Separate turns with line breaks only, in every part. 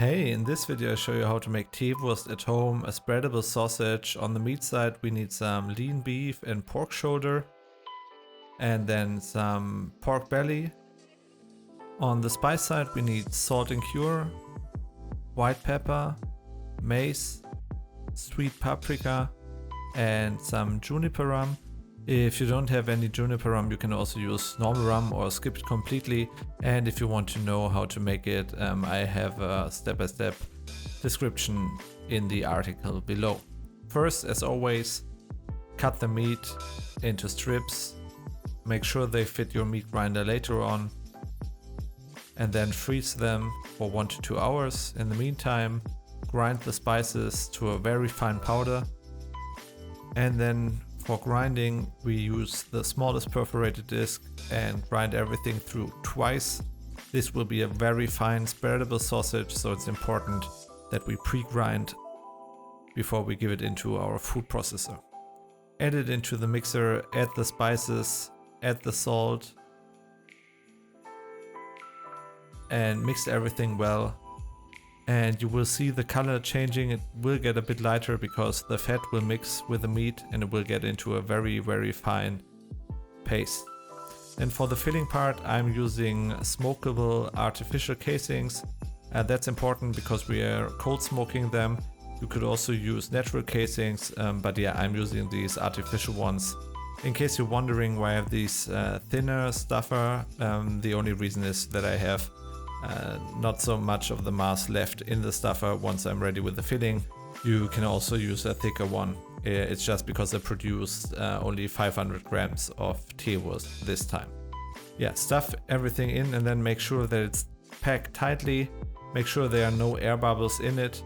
Hey, in this video I show you how to make Teewurst at home, a spreadable sausage. On the meat side we need some lean beef and pork shoulder, and then some pork belly. On the spice side we need salt and cure, white pepper, mace, sweet paprika, and some juniper rum. If you don't have any juniper rum, you can also use normal rum or skip it completely. And if you want to know how to make it, I have a step-by-step description in the article below. First, as always, cut the meat into strips. Make sure they fit your meat grinder later on. And then freeze them for 1 to 2 hours. In the meantime, grind the spices to a very fine powder. And then for grinding, we use the smallest perforated disc and grind everything through twice. This will be a very fine spreadable sausage, so it's important that we pre-grind before we give it into our food processor. Add it into the mixer, add the spices, add the salt, and mix everything well. And you will see the color changing. It will get a bit lighter because the fat will mix with the meat and it will get into a very, very fine paste. And for the filling part, I'm using smokable artificial casings. That's important because we are cold smoking them. You could also use natural casings, but yeah, I'm using these artificial ones. In case you're wondering why I have these thinner stuffer, the only reason is that I have not so much of the mass left in the stuffer once I'm ready with the filling. You can also use a thicker one. It's just because I produced only 500 grams of Teewurst this time. Yeah, stuff everything in and then make sure that it's packed tightly. Make sure there are no air bubbles in it.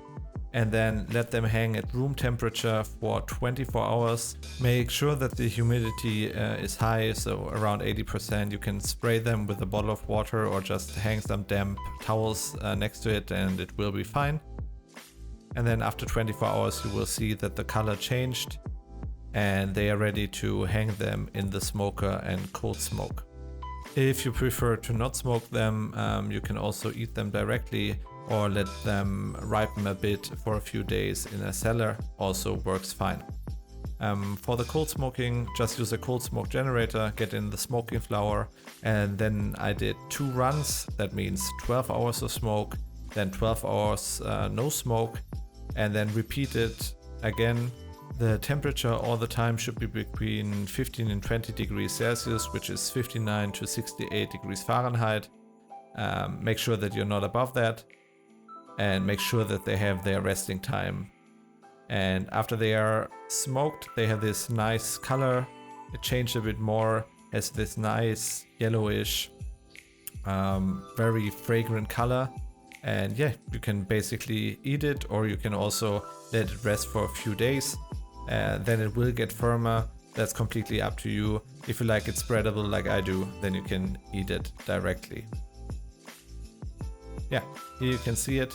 And then let them hang at room temperature for 24 hours. Make sure that the humidity is high, so around 80%. You can spray them with a bottle of water or just hang some damp towels next to it and it will be fine. And then after 24 hours you will see that the color changed and they are ready to hang them in the smoker and cold smoke. If you prefer to not smoke them, you can also eat them directly or let them ripen a bit for a few days in a cellar, also works fine. For the cold smoking, just use a cold smoke generator, get in the smoking flour, and then I did 2 runs. That means 12 hours of smoke, then 12 hours no smoke, and then repeat it again. The temperature all the time should be between 15 and 20 degrees Celsius, which is 59 to 68 degrees Fahrenheit. Make sure that you're not above that. And make sure that they have their resting time. And after they are smoked, they have this nice color. It changed a bit more, has this nice yellowish, very fragrant color. And yeah, you can basically eat it, or you can also let it rest for a few days. Then it will get firmer. That's completely up to you. If you like it spreadable like I do, then you can eat it directly. Yeah, here you can see it.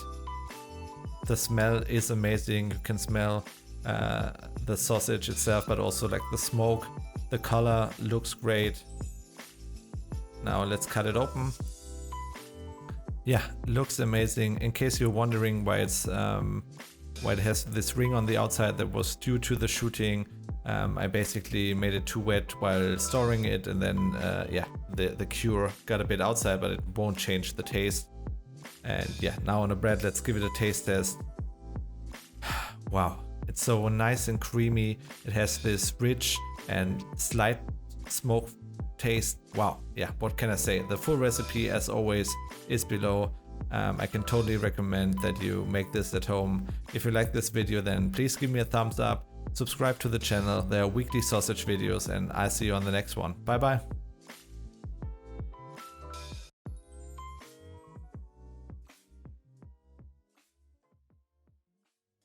The smell is amazing. You can smell the sausage itself, but also like the smoke. The color looks great. Now let's cut it open. Yeah, looks amazing. In case you're wondering why it's why it has this ring on the outside, that was due to the shooting. I basically made it too wet while storing it, and then yeah, the cure got a bit outside, but it won't change the taste. And yeah, now on the bread, let's give it a taste test. Wow, it's so nice and creamy. It has this rich and slight smoke taste. Wow, yeah, what can I say? The full recipe, as always, is below. I can totally recommend that you make this at home. If you like this video, then please give me a thumbs up. Subscribe to the channel. There are weekly sausage videos, and I'll see you on the next one. Bye bye.